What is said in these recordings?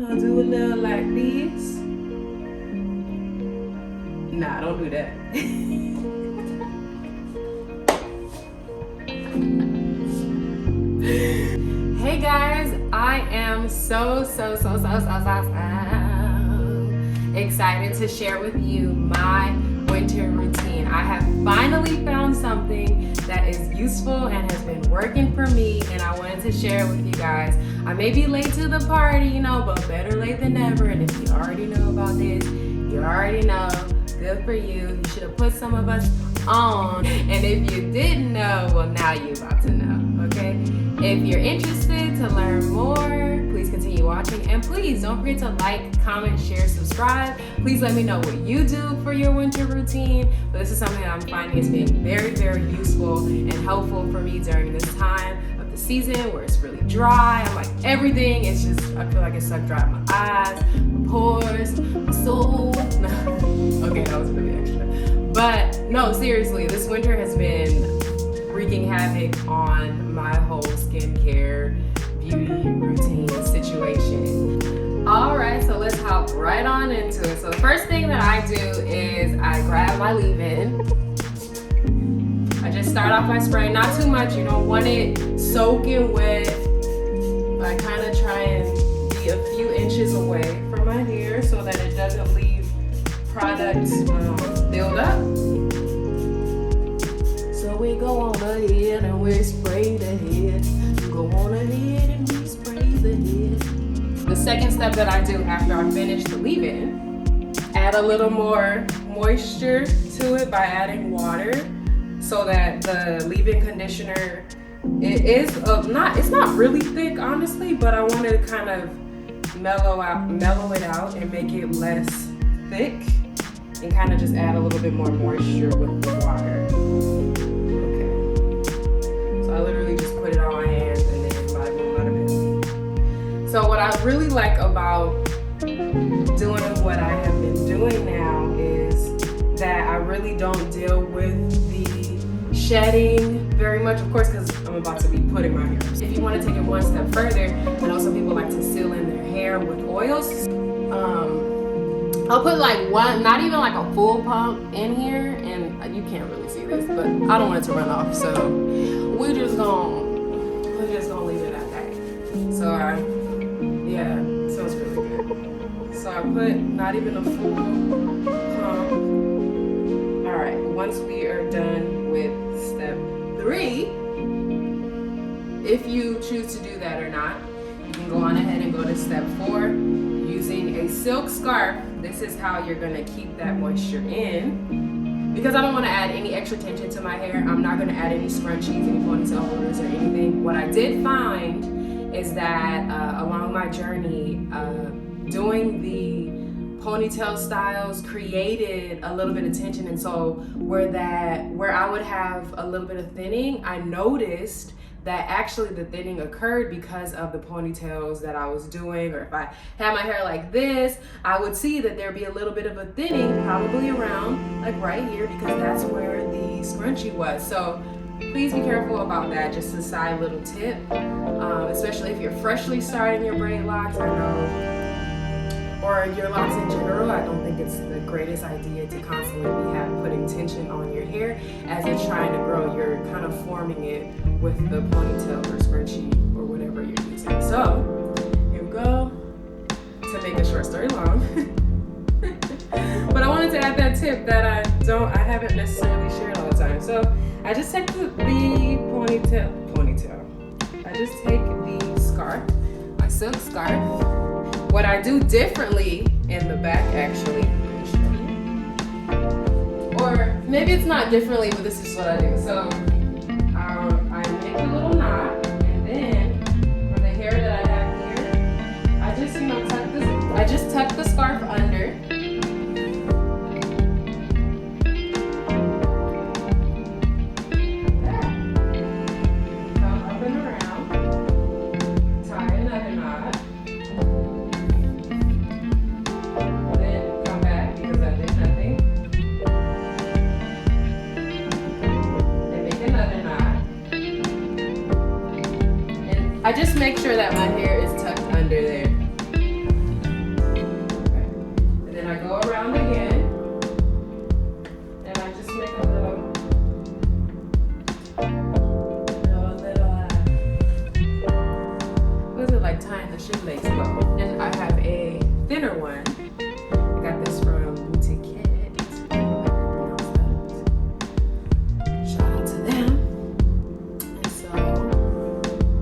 I'll do a little like this. Nah, don't do that. Hey guys, I am so excited to share with you my winter routine. I have finally found something that is useful and has been working for me, and I wanted to share it with you guys. I may be late to the party, but better late than never. And if you already know about this, you already know. Good for you. You should have put some of us on. And if you didn't know, well, now you're about to know, okay? If you're interested to learn more, please continue watching. And please don't forget to like, comment, share, subscribe. Please let me know what you do for your winter routine. But this is something that I'm finding has been very, very useful and helpful for me during this time of the season where it's really dry. I'm like, everything is just, I feel like it's sucked dry. My eyes, my pores, my soul. Okay, that was really extra. But no, seriously, this winter has been wreaking havoc on my whole skincare, beauty routine situation. All right, so let's hop right on into it. So the first thing that I do is I grab my leave-in. I just start off by spraying, not too much. You don't want it soaking wet. I kind of try and be a few inches away from my hair so that it doesn't leave products build up. So we go on ahead and we spray the head. Go on ahead and we spray the head. The second step that I do after I finish the leave-in, add a little more moisture to it by adding water so that the leave-in conditioner, it's not really thick, honestly, but I want to kind of mellow it out and make it less thick and kind of just add a little bit more moisture with the water. I literally just put it on my hands and then let it in. So what I really like about doing what I have been doing now is that I really don't deal with the shedding very much, of course, because I'm about to be putting my hair. If you want to take it one step further, I know some people like to seal in their hair with oils. I'll put like one, not even like a full pump in here, and you can't really see this, but I don't want it to run off, so we're just gonna leave it at that. So it smells really good. So I put not even a full pump. All right, once we are done with step 3, if you choose to do that or not, you can go on ahead and go to step 4. Using a silk scarf, this is how you're gonna keep that moisture in. Because I don't wanna add any extra tension to my hair, I'm not gonna add any scrunchies, any ponytail holders or anything. What I did find is that along my journey, doing the ponytail styles created a little bit of tension. And so where I would have a little bit of thinning, I noticed that actually the thinning occurred because of the ponytails that I was doing. Or if I had my hair like this, I would see that there'd be a little bit of a thinning, probably around like right here, because that's where the scrunchie was. So please be careful about that. Just a side little tip, especially if you're freshly starting your braid locks, or your locks in general. I don't think it's the greatest idea to constantly be putting tension on your hair as it's trying to grow. You're kind of forming it with the ponytail or scrunchie or whatever you're using. So here we go. To make a short story long, but I wanted to add that tip that I haven't necessarily shared all the time. So I just take the ponytail. I just take the scarf, my silk scarf. What I do differently in the back, actually, or maybe it's not differently, but this is what I do. So I make a little knot, and then for the hair that I have here, I just tuck the scarf under. I have a thinner one. I got this from Boutique. Shout out to them. And so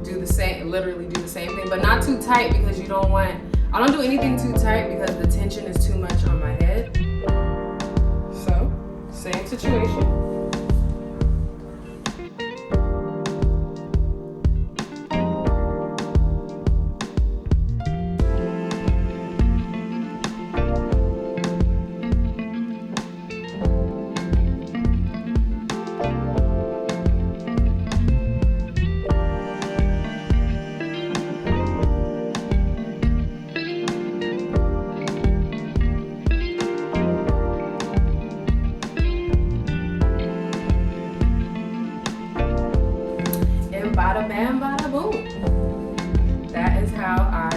do the same, literally do the same thing, but not too tight because you don't want, I don't do anything too tight because the tension is too much on my head. So, same situation. Bada bam, bada boom. That is how I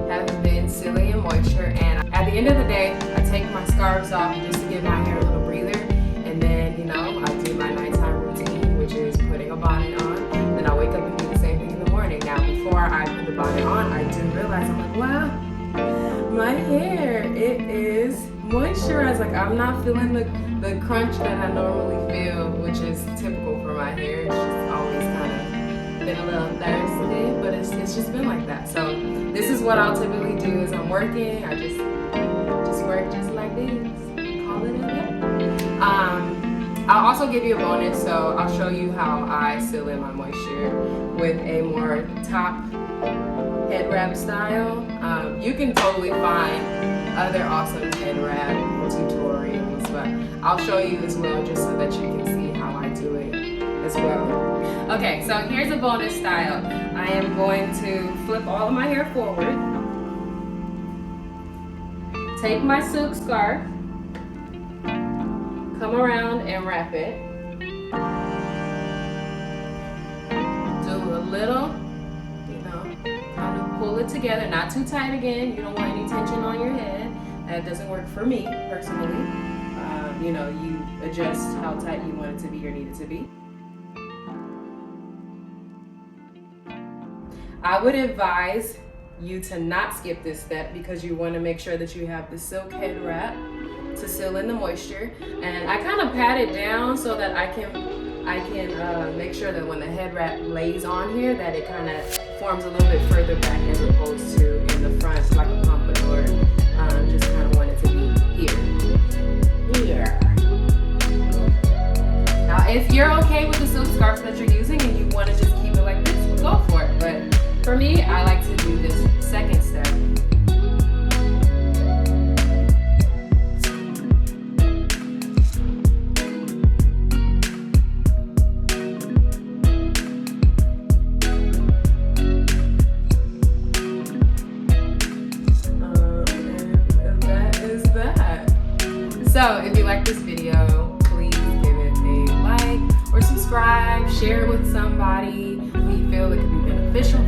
have been sealing in moisture. And at the end of the day, I take my scarves off just to give my hair a little breather. And then, you know, I do my nighttime routine, which is putting a bonnet on. Then I wake up and do the same thing in the morning. Now, before I put the bonnet on, I do realize, I'm like, wow, my hair, it is moisturized. Like, I'm not feeling the crunch that I normally feel, which is typical for my hair. It's just always kind of been a little thirsty, but it's just been like that. So this is what I'll typically do is I'm working. I just work just like this. Call it a day. I'll also give you a bonus, so I'll show you how I seal in my moisture with a more top head wrap style. You can totally find other awesome head wrap tutorials, but I'll show you as well just so that you can see how I do it as well. Okay, so here's a bonus style. I am going to flip all of my hair forward, take my silk scarf, come around and wrap it, do a little, you know, kind of pull it together, not too tight again. You don't want any tension on your head. That doesn't work for me personally. You know, you adjust how tight you want it to be or need it to be. I would advise you to not skip this step because you want to make sure that you have the silk head wrap to seal in the moisture. And I kind of pat it down so that I can make sure that when the head wrap lays on here that it kind of forms a little bit further back as opposed to in the front like a pompadour. Just kind of want it to be here. Now if you're okay with the silk scarf that you're using and you want to just keep it like this, go for it. But for me, I like to do this second step. And that is that. So if you like this video, please give it a like or subscribe, share it with somebody who you feel it could be beneficial